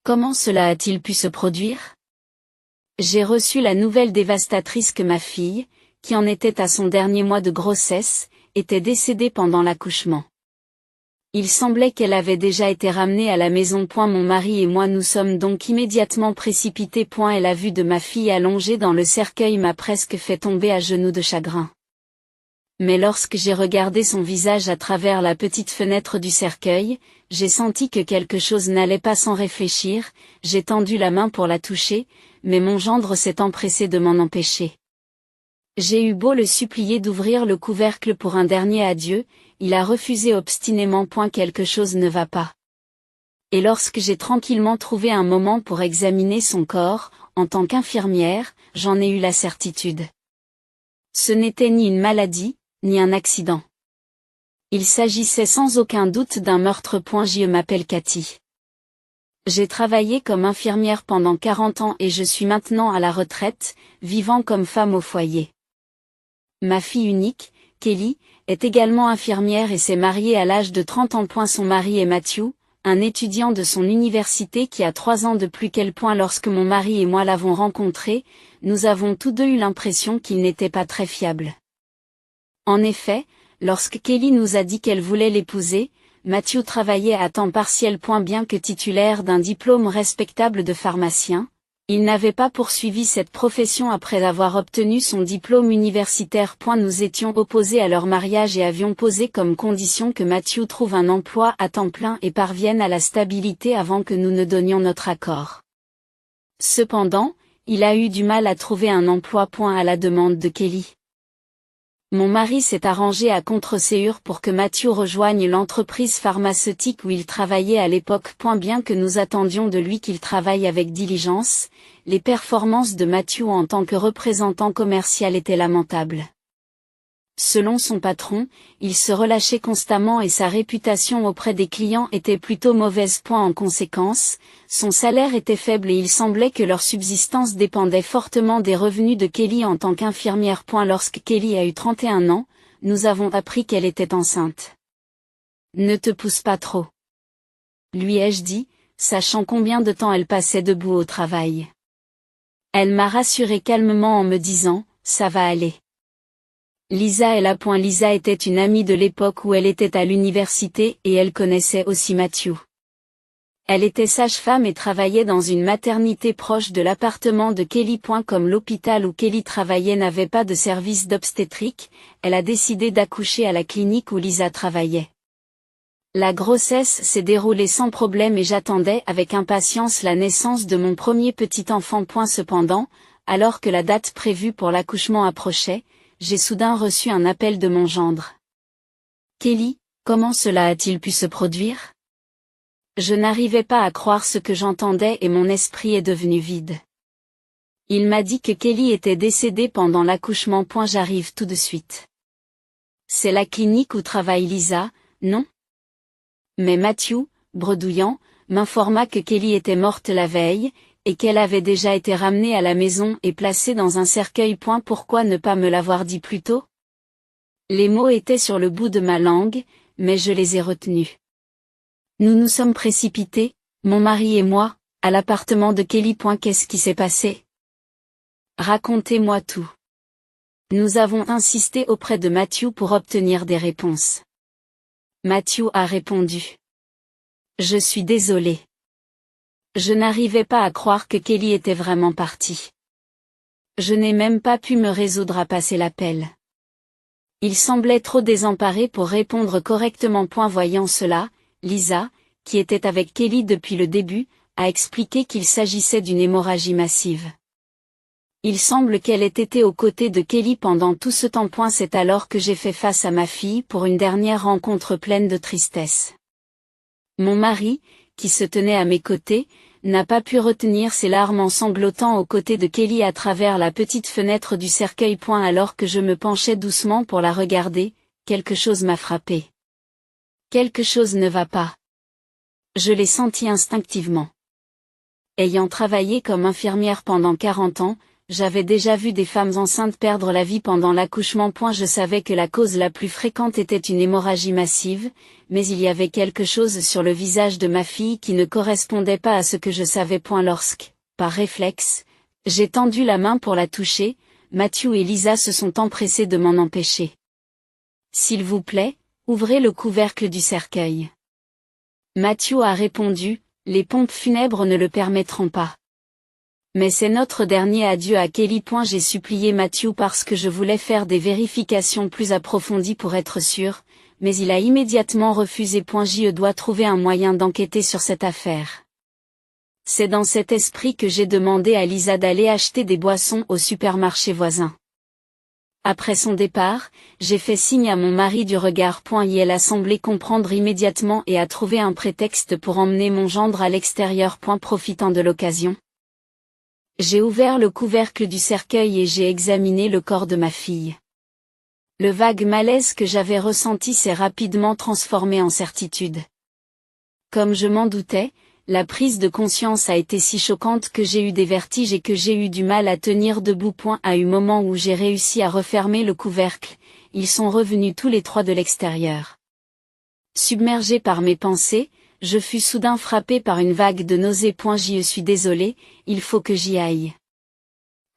Comment cela a-t-il pu se produire? J'ai reçu la nouvelle dévastatrice que ma fille, qui en était à son dernier mois de grossesse, était décédée pendant l'accouchement. Il semblait qu'elle avait déjà été ramenée à la maison. Mon mari et moi nous sommes donc immédiatement précipités. Et la vue de ma fille allongée dans le cercueil m'a presque fait tomber à genoux de chagrin. Mais lorsque j'ai regardé son visage à travers la petite fenêtre du cercueil, j'ai senti que quelque chose n'allait pas. Sans réfléchir, j'ai tendu la main pour la toucher, mais mon gendre s'est empressé de m'en empêcher. J'ai eu beau le supplier d'ouvrir le couvercle pour un dernier adieu, il a refusé obstinément. Quelque chose ne va pas. Et lorsque j'ai tranquillement trouvé un moment pour examiner son corps, en tant qu'infirmière, j'en ai eu la certitude. Ce n'était ni une maladie, ni un accident. Il s'agissait sans aucun doute d'un meurtre. Je m'appelle Cathy. J'ai travaillé comme infirmière pendant 40 ans et je suis maintenant à la retraite, vivant comme femme au foyer. Ma fille unique, Kelly, est également infirmière et s'est mariée à l'âge de 30 ans. Son mari est Matthew, un étudiant de son université qui a 3 ans de plus qu'elle. Lorsque mon mari et moi l'avons rencontré, nous avons tous deux eu l'impression qu'il n'était pas très fiable. En effet, lorsque Kelly nous a dit qu'elle voulait l'épouser, Matthew travaillait à temps partiel. Bien que titulaire d'un diplôme respectable de pharmacien, il n'avait pas poursuivi cette profession après avoir obtenu son diplôme universitaire. Nous étions opposés à leur mariage et avions posé comme condition que Matthew trouve un emploi à temps plein et parvienne à la stabilité avant que nous ne donnions notre accord. Cependant, il a eu du mal à trouver un emploi. À la demande de Kelly. Mon mari s'est arrangé à contre-séure pour que Matthew rejoigne l'entreprise pharmaceutique où il travaillait à l'époque. Bien que nous attendions de lui qu'il travaille avec diligence, les performances de Matthew en tant que représentant commercial étaient lamentables. Selon son patron, il se relâchait constamment et sa réputation auprès des clients était plutôt mauvaise. En conséquence, son salaire était faible et il semblait que leur subsistance dépendait fortement des revenus de Kelly en tant qu'infirmière. Lorsque Kelly a eu 31 ans, nous avons appris qu'elle était enceinte. Ne te pousse pas trop, lui ai-je dit, sachant combien de temps elle passait debout au travail. Elle m'a rassuré calmement en me disant, ça va aller. Lisa est là. Lisa était une amie de l'époque où elle était à l'université et elle connaissait aussi Matthew. Elle était sage-femme et travaillait dans une maternité proche de l'appartement de Kelly. Comme l'hôpital où Kelly travaillait n'avait pas de service d'obstétrique, elle a décidé d'accoucher à la clinique où Lisa travaillait. La grossesse s'est déroulée sans problème et j'attendais avec impatience la naissance de mon premier petit enfant. Cependant, alors que la date prévue pour l'accouchement approchait, j'ai soudain reçu un appel de mon gendre. Kelly, comment cela a-t-il pu se produire? Je n'arrivais pas à croire ce que j'entendais et mon esprit est devenu vide. Il m'a dit que Kelly était décédée pendant l'accouchement. J'arrive tout de suite. C'est la clinique où travaille Lisa, non? Mais Matthew, bredouillant, m'informa que Kelly était morte la veille, et qu'elle avait déjà été ramenée à la maison et placée dans un cercueil. Pourquoi ne pas me l'avoir dit plus tôt? Les mots étaient sur le bout de ma langue, mais je les ai retenus. Nous nous sommes précipités, mon mari et moi, à l'appartement de Kelly. Qu'est-ce qui s'est passé? Racontez-moi tout. Nous avons insisté auprès de Matthew pour obtenir des réponses. Matthew a répondu. Je suis désolé. Je n'arrivais pas à croire que Kelly était vraiment partie. Je n'ai même pas pu me résoudre à passer l'appel. Il semblait trop désemparé pour répondre correctement. Voyant cela, Lisa, qui était avec Kelly depuis le début, a expliqué qu'il s'agissait d'une hémorragie massive. Il semble qu'elle ait été aux côtés de Kelly pendant tout ce temps. C'est alors que j'ai fait face à ma fille pour une dernière rencontre pleine de tristesse. Mon mari, qui se tenait à mes côtés, n'a pas pu retenir ses larmes en sanglotant aux côtés de Kelly à travers la petite fenêtre du cercueil. Alors que je me penchais doucement pour la regarder, quelque chose m'a frappé. Quelque chose ne va pas. Je l'ai senti instinctivement. Ayant travaillé comme infirmière pendant 40 ans, j'avais déjà vu des femmes enceintes perdre la vie pendant l'accouchement. Je savais que la cause la plus fréquente était une hémorragie massive, mais il y avait quelque chose sur le visage de ma fille qui ne correspondait pas à ce que je savais. Lorsque, par réflexe, j'ai tendu la main pour la toucher, Matthew et Lisa se sont empressés de m'en empêcher. S'il vous plaît, ouvrez le couvercle du cercueil. Matthew a répondu, les pompes funèbres ne le permettront pas. Mais c'est notre dernier adieu à Kelly. J'ai supplié Matthew parce que je voulais faire des vérifications plus approfondies pour être sûr, mais il a immédiatement refusé. Je dois trouver un moyen d'enquêter sur cette affaire. C'est dans cet esprit que j'ai demandé à Lisa d'aller acheter des boissons au supermarché voisin. Après son départ, j'ai fait signe à mon mari du regard. Et elle a semblé comprendre immédiatement et a trouvé un prétexte pour emmener mon gendre à l'extérieur. Profitant de l'occasion, j'ai ouvert le couvercle du cercueil et j'ai examiné le corps de ma fille. Le vague malaise que j'avais ressenti s'est rapidement transformé en certitude. Comme je m'en doutais, la prise de conscience a été si choquante que j'ai eu des vertiges et que j'ai eu du mal à tenir debout. À un moment où j'ai réussi à refermer le couvercle, ils sont revenus tous les trois de l'extérieur. Submergé par mes pensées, je fus soudain frappé par une vague de nausées. Je suis désolé, il faut que j'y aille.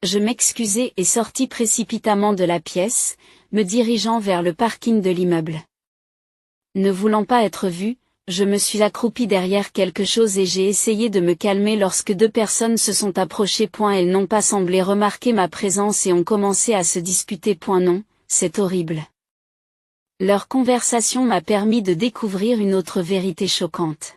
Je m'excusai et sortis précipitamment de la pièce, me dirigeant vers le parking de l'immeuble. Ne voulant pas être vu, je me suis accroupi derrière quelque chose et j'ai essayé de me calmer lorsque deux personnes se sont approchées. Elles n'ont pas semblé remarquer ma présence et ont commencé à se disputer. Non, c'est horrible. Leur conversation m'a permis de découvrir une autre vérité choquante.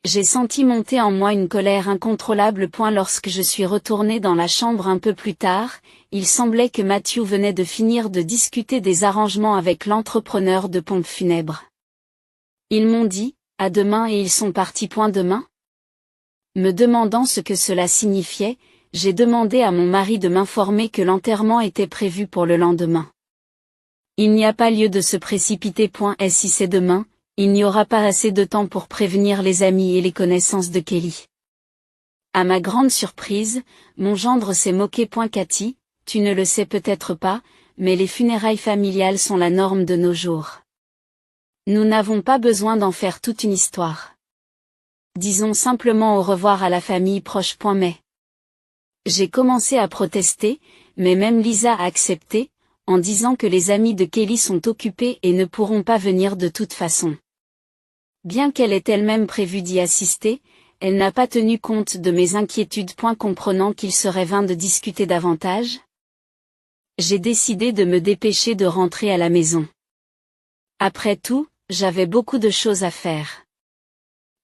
J'ai senti monter en moi une colère incontrôlable. Lorsque je suis retourné dans la chambre un peu plus tard, il semblait que Matthew venait de finir de discuter des arrangements avec l'entrepreneur de pompes funèbres. Ils m'ont dit, à demain, et ils sont partis. Demain ? Me demandant ce que cela signifiait, j'ai demandé à mon mari de m'informer que l'enterrement était prévu pour le lendemain. Il n'y a pas lieu de se précipiter. Et si c'est demain, il n'y aura pas assez de temps pour prévenir les amis et les connaissances de Kelly. À ma grande surprise, mon gendre s'est moqué. Cathy, tu ne le sais peut-être pas, mais les funérailles familiales sont la norme de nos jours. Nous n'avons pas besoin d'en faire toute une histoire. Disons simplement au revoir à la famille proche. Mais j'ai commencé à protester, mais même Lisa a accepté, en disant que les amis de Kelly sont occupés et ne pourront pas venir de toute façon. Bien qu'elle ait elle-même prévu d'y assister, elle n'a pas tenu compte de mes inquiétudes. Comprenant qu'il serait vain de discuter davantage, j'ai décidé de me dépêcher de rentrer à la maison. Après tout, j'avais beaucoup de choses à faire.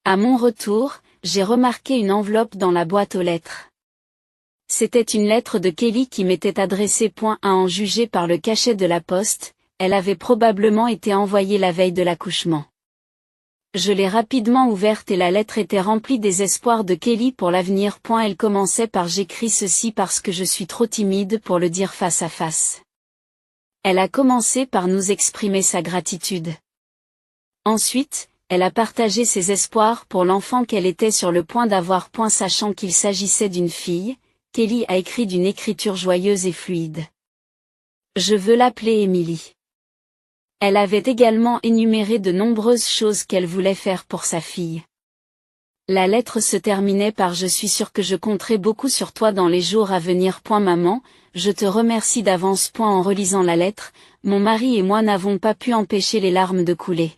À mon retour, j'ai remarqué une enveloppe dans la boîte aux lettres. C'était une lettre de Kelly qui m'était adressée. À en juger par le cachet de la poste, elle avait probablement été envoyée la veille de l'accouchement. Je l'ai rapidement ouverte et la lettre était remplie des espoirs de Kelly pour l'avenir. Elle commençait par: j'écris ceci parce que je suis trop timide pour le dire face à face. Elle a commencé par nous exprimer sa gratitude. Ensuite, elle a partagé ses espoirs pour l'enfant qu'elle était sur le point d'avoir. Sachant qu'il s'agissait d'une fille, Kelly a écrit d'une écriture joyeuse et fluide. Je veux l'appeler Emily. Elle avait également énuméré de nombreuses choses qu'elle voulait faire pour sa fille. La lettre se terminait par: je suis sûre que je compterai beaucoup sur toi dans les jours à venir. Maman, je te remercie d'avance. En relisant la lettre, mon mari et moi n'avons pas pu empêcher les larmes de couler.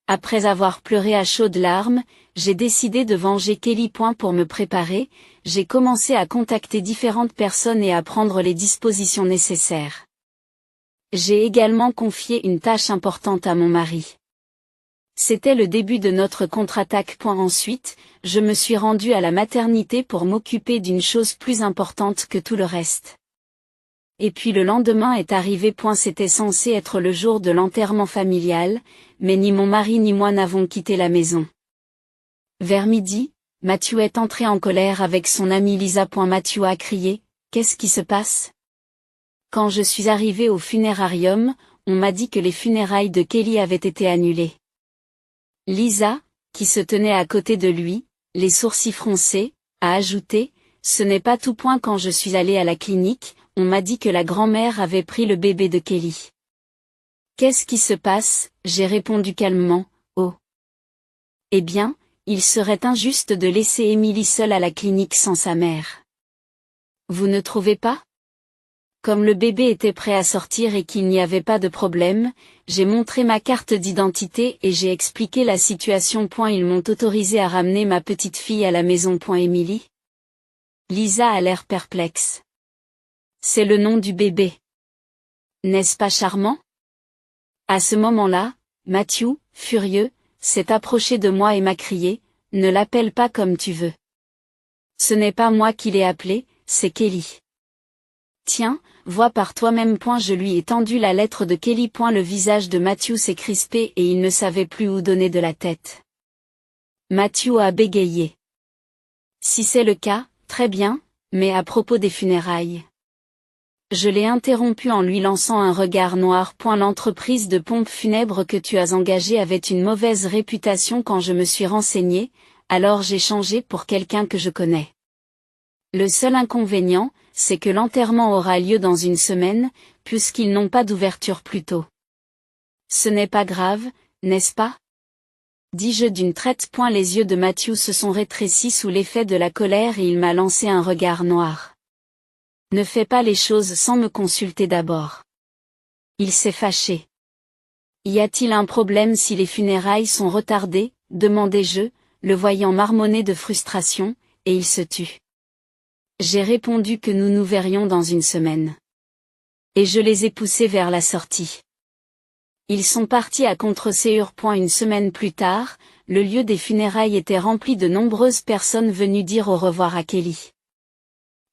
Après avoir pleuré à chaudes larmes, j'ai décidé de venger Kelly. Pour me préparer, j'ai commencé à contacter différentes personnes et à prendre les dispositions nécessaires. J'ai également confié une tâche importante à mon mari. C'était le début de notre contre-attaque. Ensuite, je me suis rendue à la maternité pour m'occuper d'une chose plus importante que tout le reste. Et puis le lendemain est arrivé. C'était censé être le jour de l'enterrement familial, mais ni mon mari ni moi n'avons quitté la maison. Vers midi, Matthew est entré en colère avec son amie Lisa. Matthew a crié: qu'est-ce qui se passe? Quand je suis arrivé au funérarium, on m'a dit que les funérailles de Kelly avaient été annulées. Lisa, qui se tenait à côté de lui, les sourcils froncés, a ajouté: Ce n'est pas tout. Quand je suis allée à la clinique, on m'a dit que la grand-mère avait pris le bébé de Kelly. Qu'est-ce qui se passe? J'ai répondu calmement, oh. Eh bien, il serait injuste de laisser Emily seule à la clinique sans sa mère. Vous ne trouvez pas? Comme le bébé était prêt à sortir et qu'il n'y avait pas de problème, j'ai montré ma carte d'identité et j'ai expliqué la situation. Ils m'ont autorisé à ramener ma petite fille à la maison. Emily? Lisa a l'air perplexe. C'est le nom du bébé. N'est-ce pas charmant? À ce moment-là, Matthew, furieux, s'est approché de moi et m'a crié, « Ne l'appelle pas comme tu veux. Ce n'est pas moi qui l'ai appelé, c'est Kelly. Tiens, vois par toi-même. » Je lui ai tendu la lettre de Kelly. Le visage de Matthew s'est crispé et il ne savait plus où donner de la tête. Matthew a bégayé. Si c'est le cas, très bien, mais à propos des funérailles. Je l'ai interrompu en lui lançant un regard noir. L'entreprise de pompes funèbres que tu as engagée avait une mauvaise réputation quand je me suis renseigné, alors j'ai changé pour quelqu'un que je connais. Le seul inconvénient, c'est que l'enterrement aura lieu dans une semaine, puisqu'ils n'ont pas d'ouverture plus tôt. Ce n'est pas grave, n'est-ce pas? Dis-je d'une traite. Les yeux de Matthew se sont rétrécis sous l'effet de la colère et il m'a lancé un regard noir. Ne fais pas les choses sans me consulter d'abord. Il s'est fâché. Y a-t-il un problème si les funérailles sont retardées? Demandai-je, le voyant marmonner de frustration, et il se tut. J'ai répondu que nous nous verrions dans une semaine. Et je les ai poussés vers la sortie. Ils sont partis à contre-séur. Une semaine plus tard, le lieu des funérailles était rempli de nombreuses personnes venues dire au revoir à Kelly.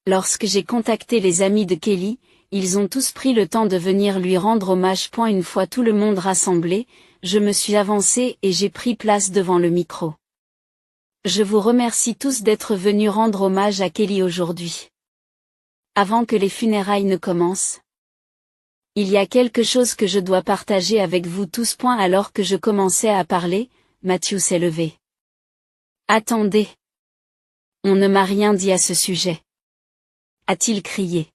Lorsque j'ai contacté les amis de Kelly, ils ont tous pris le temps de venir lui rendre hommage. Une fois tout le monde rassemblé, je me suis avancée et j'ai pris place devant le micro. Je vous remercie tous d'être venus rendre hommage à Kelly aujourd'hui. Avant que les funérailles ne commencent, il y a quelque chose que je dois partager avec vous tous. Alors que je commençais à parler, Matthew s'est levé. Attendez. On ne m'a rien dit à ce sujet. A-t-il crié.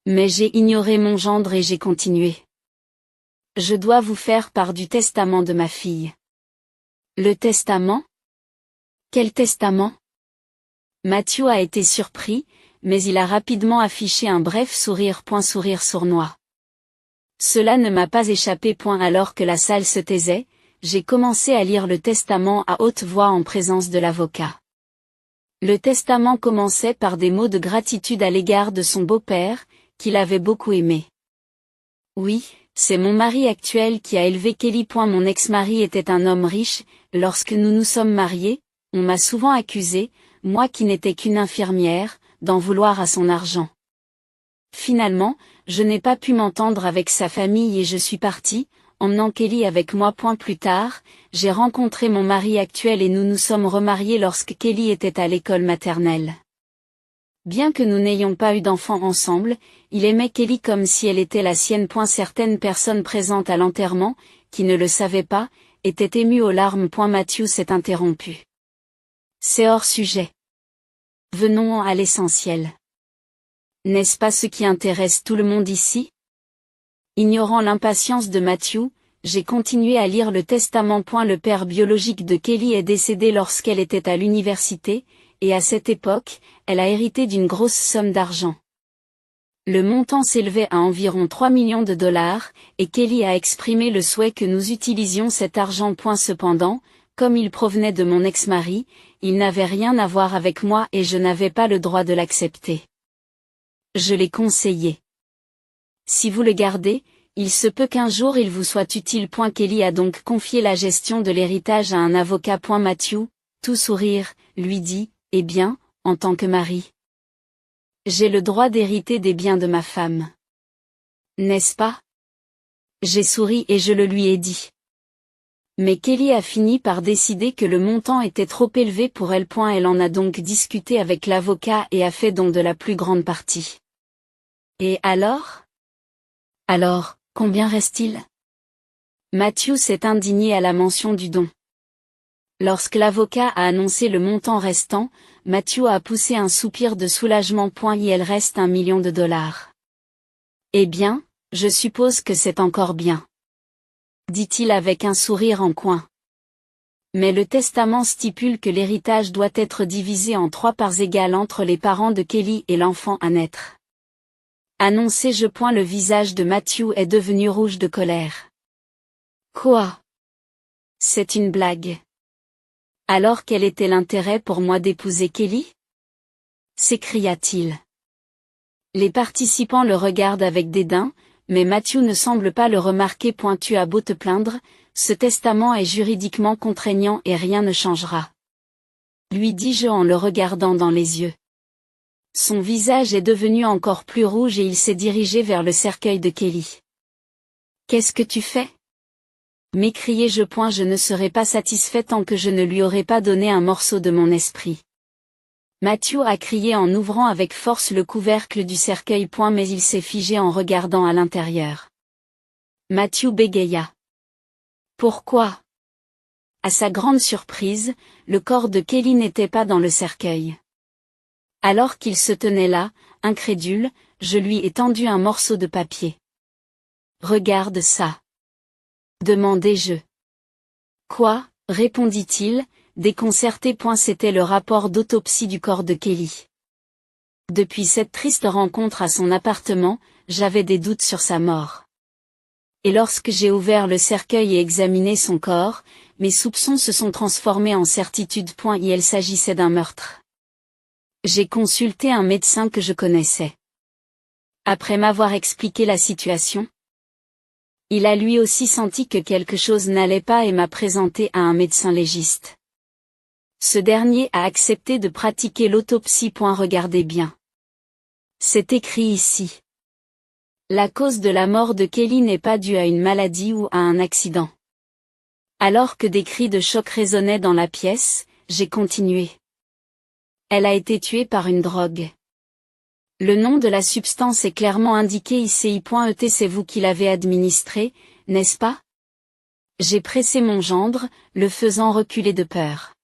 Mais j'ai ignoré mon gendre et j'ai continué. Je dois vous faire part du testament de ma fille. Le testament? Quel testament? Matthew a été surpris, mais il a rapidement affiché un bref sourire. Sourire sournois. Cela ne m'a pas échappé. Alors que la salle se taisait, j'ai commencé à lire le testament à haute voix en présence de l'avocat. Le testament commençait par des mots de gratitude à l'égard de son beau-père, qu'il avait beaucoup aimé. Oui, c'est mon mari actuel qui a élevé Kelly. Mon ex-mari était un homme riche. Lorsque nous nous sommes mariés, on m'a souvent accusé, moi qui n'étais qu'une infirmière, d'en vouloir à son argent. Finalement, je n'ai pas pu m'entendre avec sa famille et je suis partie, emmenant Kelly avec moi. Plus tard, j'ai rencontré mon mari actuel et nous nous sommes remariés lorsque Kelly était à l'école maternelle. Bien que nous n'ayons pas eu d'enfants ensemble, il aimait Kelly comme si elle était la sienne. Certaines personnes présentes à l'enterrement, qui ne le savaient pas, étaient émues aux larmes. Matthew s'est interrompu. C'est hors sujet. Venons à l'essentiel. N'est-ce pas ce qui intéresse tout le monde ici? Ignorant l'impatience de Matthew, j'ai continué à lire le testament. Le père biologique de Kelly est décédé lorsqu'elle était à l'université, et à cette époque, elle a hérité d'une grosse somme d'argent. Le montant s'élevait à environ 3 millions de dollars, et Kelly a exprimé le souhait que nous utilisions cet argent. Cependant, comme il provenait de mon ex-mari, il n'avait rien à voir avec moi et je n'avais pas le droit de l'accepter. Je l'ai conseillé. Si vous le gardez, il se peut qu'un jour il vous soit utile. Kelly a donc confié la gestion de l'héritage à un avocat. Matthew, tout sourire, lui dit, eh bien, en tant que mari, j'ai le droit d'hériter des biens de ma femme. N'est-ce pas? J'ai souri et je le lui ai dit. Mais Kelly a fini par décider que le montant était trop élevé pour elle. Elle en a donc discuté avec l'avocat et a fait don de la plus grande partie. Et alors? Alors, combien reste-t-il? Matthew s'est indigné à la mention du don. Lorsque l'avocat a annoncé le montant restant, Matthew a poussé un soupir de soulagement. Il reste $1 million. Eh bien, je suppose que c'est encore bien, dit-il avec un sourire en coin. Mais le testament stipule que l'héritage doit être divisé en 3 parts égales entre les parents de Kelly et l'enfant à naître. Annoncé. Le visage de Matthew est devenu rouge de colère. Quoi? C'est une blague. Alors quel était l'intérêt pour moi d'épouser Kelly? S'écria-t-il. Les participants le regardent avec dédain, mais Matthew ne semble pas le remarquer. Tu as beau te plaindre, ce testament est juridiquement contraignant et rien ne changera, lui dis-je en le regardant dans les yeux. Son visage est devenu encore plus rouge et il s'est dirigé vers le cercueil de Kelly. Qu'est-ce que tu fais? M'écriai-je. Je ne serai pas satisfait tant que je ne lui aurai pas donné un morceau de mon esprit. Matthew a crié en ouvrant avec force le couvercle du cercueil. Mais il s'est figé en regardant à l'intérieur. Matthew bégaya. Pourquoi? À sa grande surprise, le corps de Kelly n'était pas dans le cercueil. Alors qu'il se tenait là, incrédule, je lui ai tendu un morceau de papier. Regarde ça, demandai-je. Quoi? Répondit-il, déconcerté. C'était le rapport d'autopsie du corps de Kelly. Depuis cette triste rencontre à son appartement, j'avais des doutes sur sa mort. Et lorsque j'ai ouvert le cercueil et examiné son corps, mes soupçons se sont transformés en certitude. Il s'agissait d'un meurtre. J'ai consulté un médecin que je connaissais. Après m'avoir expliqué la situation, il a lui aussi senti que quelque chose n'allait pas et m'a présenté à un médecin légiste. Ce dernier a accepté de pratiquer l'autopsie. Regardez bien. C'est écrit ici. La cause de la mort de Kelly n'est pas due à une maladie ou à un accident. Alors que des cris de choc résonnaient dans la pièce, j'ai continué. Elle a été tuée par une drogue. Le nom de la substance est clairement indiqué ici. C'est vous qui l'avez administré, n'est-ce pas? J'ai pressé mon gendre, le faisant reculer de peur.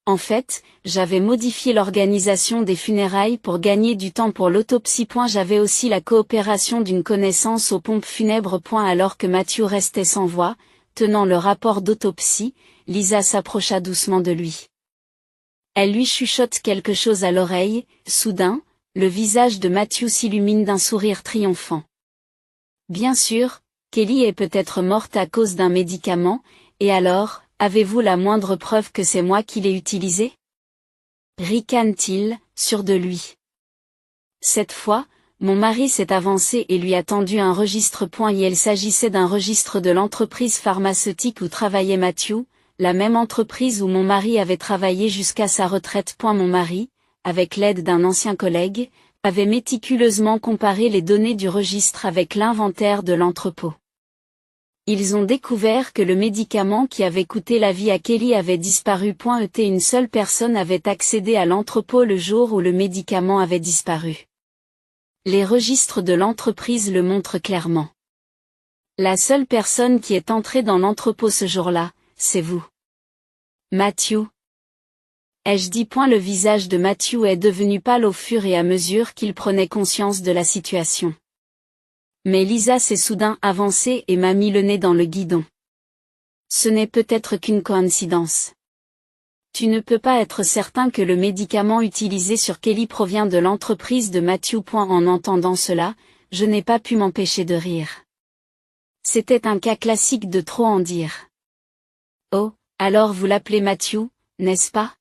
En fait, j'avais modifié l'organisation des funérailles pour gagner du temps pour l'autopsie. J'avais aussi la coopération d'une connaissance aux pompes funèbres. Alors que Matthew restait sans voix, tenant le rapport d'autopsie, Lisa s'approcha doucement de lui. Elle lui chuchote quelque chose à l'oreille. Soudain, le visage de Matthew s'illumine d'un sourire triomphant. Bien sûr, Kelly est peut-être morte à cause d'un médicament, et alors, avez-vous la moindre preuve que c'est moi qui l'ai utilisé? Ricane-t-il, sûr de lui. Cette fois, mon mari s'est avancé et lui a tendu un registre. Il s'agissait d'un registre de l'entreprise pharmaceutique où travaillait Matthew, la même entreprise où mon mari avait travaillé jusqu'à sa retraite. Mon mari, avec l'aide d'un ancien collègue, avait méticuleusement comparé les données du registre avec l'inventaire de l'entrepôt. Ils ont découvert que le médicament qui avait coûté la vie à Kelly avait disparu. Une seule personne avait accédé à l'entrepôt le jour où le médicament avait disparu. Les registres de l'entreprise le montrent clairement. La seule personne qui est entrée dans l'entrepôt ce jour-là, c'est vous. Matthew. Ai-je dit? Le visage de Matthew est devenu pâle au fur et à mesure qu'il prenait conscience de la situation. Mais Lisa s'est soudain avancée et m'a mis le nez dans le guidon. Ce n'est peut-être qu'une coïncidence. Tu ne peux pas être certain que le médicament utilisé sur Kelly provient de l'entreprise de Matthew. En entendant cela, je n'ai pas pu m'empêcher de rire. C'était un cas classique de trop en dire. Oh, alors vous l'appelez Matthew, n'est-ce pas?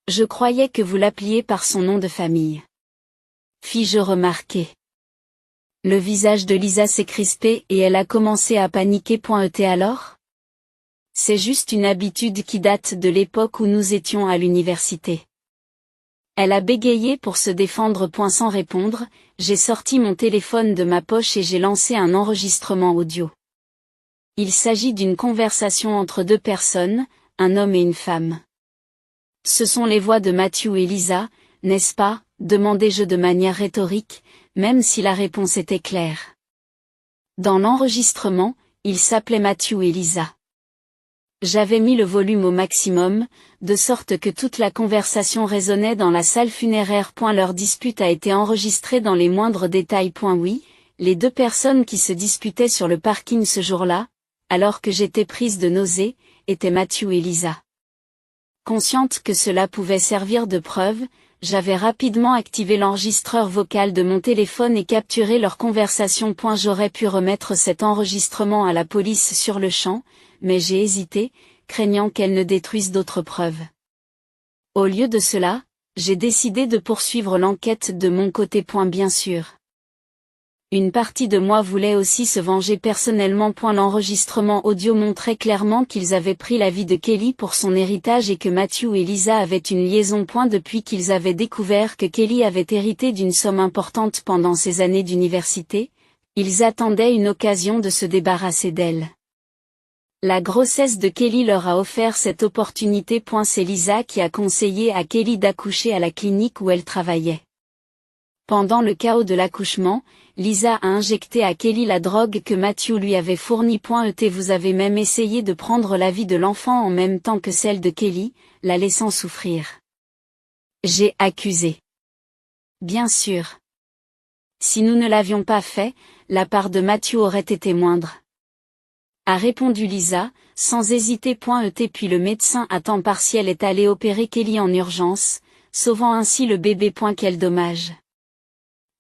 Je croyais que vous l'appeliez par son nom de famille. Fis-je remarquer. Le visage de Lisa s'est crispé et elle a commencé à paniquer. Et alors? C'est juste une habitude qui date de l'époque où nous étions à l'université. Elle a bégayé pour se défendre. Sans répondre, j'ai sorti mon téléphone de ma poche et j'ai lancé un enregistrement audio. Il s'agit d'une conversation entre deux personnes, un homme et une femme. Ce sont les voix de Matthew et Lisa, n'est-ce pas? Demandai-je de manière rhétorique, même si la réponse était claire. Dans l'enregistrement, ils s'appelaient Matthew et Lisa. J'avais mis le volume au maximum, de sorte que toute la conversation résonnait dans la salle funéraire. Leur dispute a été enregistrée dans les moindres détails. Oui, les deux personnes qui se disputaient sur le parking ce jour-là, alors que j'étais prise de nausée, étaient Matthew et Lisa. Consciente que cela pouvait servir de preuve, j'avais rapidement activé l'enregistreur vocal de mon téléphone et capturé leur conversation. J'aurais pu remettre cet enregistrement à la police sur le champ, mais j'ai hésité, craignant qu'elle ne détruise d'autres preuves. Au lieu de cela, j'ai décidé de poursuivre l'enquête de mon côté. Bien sûr. Une partie de moi voulait aussi se venger personnellement. L'enregistrement audio montrait clairement qu'ils avaient pris la vie de Kelly pour son héritage et que Matthew et Lisa avaient une liaison. Depuis qu'ils avaient découvert que Kelly avait hérité d'une somme importante pendant ses années d'université, ils attendaient une occasion de se débarrasser d'elle. La grossesse de Kelly leur a offert cette opportunité. C'est Lisa qui a conseillé à Kelly d'accoucher à la clinique où elle travaillait. Pendant le chaos de l'accouchement, Lisa a injecté à Kelly la drogue que Matthew lui avait fournie. Vous avez même essayé de prendre la vie de l'enfant en même temps que celle de Kelly, la laissant souffrir. J'ai accusé. Bien sûr. Si nous ne l'avions pas fait, la part de Matthew aurait été moindre. A répondu Lisa, sans hésiter. Puis le médecin à temps partiel est allé opérer Kelly en urgence, sauvant ainsi le bébé. Quel dommage.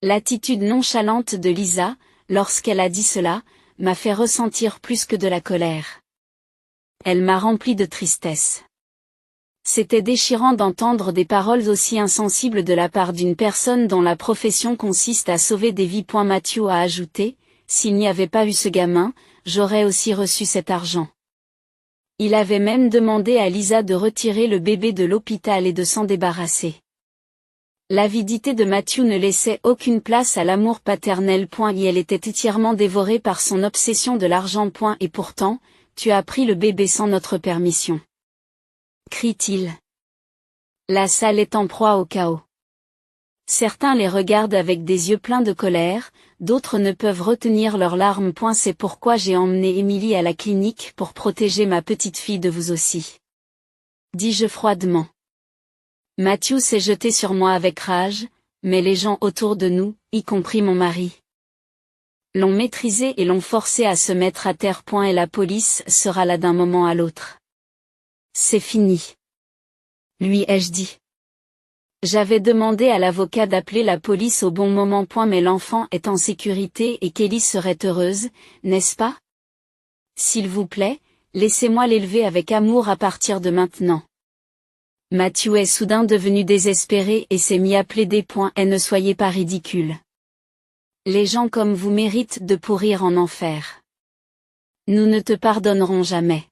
L'attitude nonchalante de Lisa, lorsqu'elle a dit cela, m'a fait ressentir plus que de la colère. Elle m'a rempli de tristesse. C'était déchirant d'entendre des paroles aussi insensibles de la part d'une personne dont la profession consiste à sauver des vies. Matthew a ajouté, s'il n'y avait pas eu ce gamin, j'aurais aussi reçu cet argent. Il avait même demandé à Lisa de retirer le bébé de l'hôpital et de s'en débarrasser. L'avidité de Matthew ne laissait aucune place à l'amour paternel. Et elle était entièrement dévorée par son obsession de l'argent. Et pourtant, tu as pris le bébé sans notre permission. Crie-t-il. La salle est en proie au chaos. Certains les regardent avec des yeux pleins de colère, d'autres ne peuvent retenir leurs larmes. C'est pourquoi j'ai emmené Emily à la clinique pour protéger ma petite fille de vous aussi. Dis-je froidement. Matthew s'est jeté sur moi avec rage, mais les gens autour de nous, y compris mon mari, l'ont maîtrisé et l'ont forcé à se mettre à terre. Et la police sera là d'un moment à l'autre. C'est fini. Lui ai-je dit. J'avais demandé à l'avocat d'appeler la police au bon moment. Mais l'enfant est en sécurité et Kelly serait heureuse, n'est-ce pas? S'il vous plaît, laissez-moi l'élever avec amour à partir de maintenant. Matthew est soudain devenu désespéré et s'est mis à plaider. Et ne soyez pas ridicule. Les gens comme vous méritent de pourrir en enfer. Nous ne te pardonnerons jamais.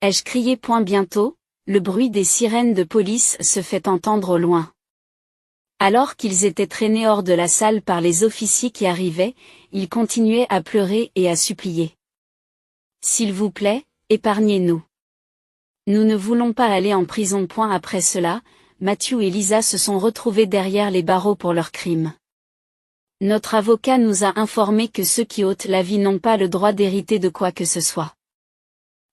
Ai-je crié. Bientôt, le bruit des sirènes de police se fait entendre au loin. Alors qu'ils étaient traînés hors de la salle par les officiers qui arrivaient, ils continuaient à pleurer et à supplier. S'il vous plaît, épargnez-nous. Nous ne voulons pas aller en prison. Après cela, Matthew et Lisa se sont retrouvés derrière les barreaux pour leurs crimes. Notre avocat nous a informé que ceux qui ôtent la vie n'ont pas le droit d'hériter de quoi que ce soit.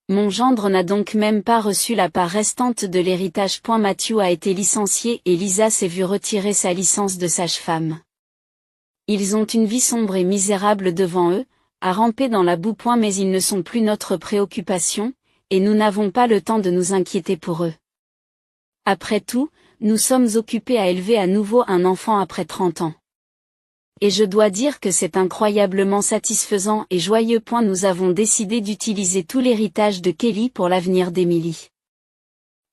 Mon gendre n'a donc même pas reçu la part restante de l'héritage. Matthew a été licencié et Lisa s'est vue retirer sa licence de sage-femme. Ils ont une vie sombre et misérable devant eux, à ramper dans la boue. Mais ils ne sont plus notre préoccupation, et nous n'avons pas le temps de nous inquiéter pour eux. Après tout, nous sommes occupés à élever à nouveau un enfant après 30 ans. Et je dois dire que c'est incroyablement satisfaisant et joyeux. Nous avons décidé d'utiliser tout l'héritage de Kelly pour l'avenir d'Emily.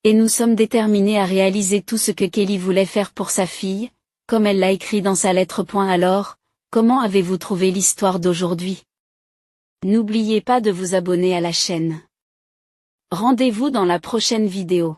Et nous sommes déterminés à réaliser tout ce que Kelly voulait faire pour sa fille, comme elle l'a écrit dans sa lettre. Alors, comment avez-vous trouvé l'histoire d'aujourd'hui? N'oubliez pas de vous abonner à la chaîne. Rendez-vous dans la prochaine vidéo.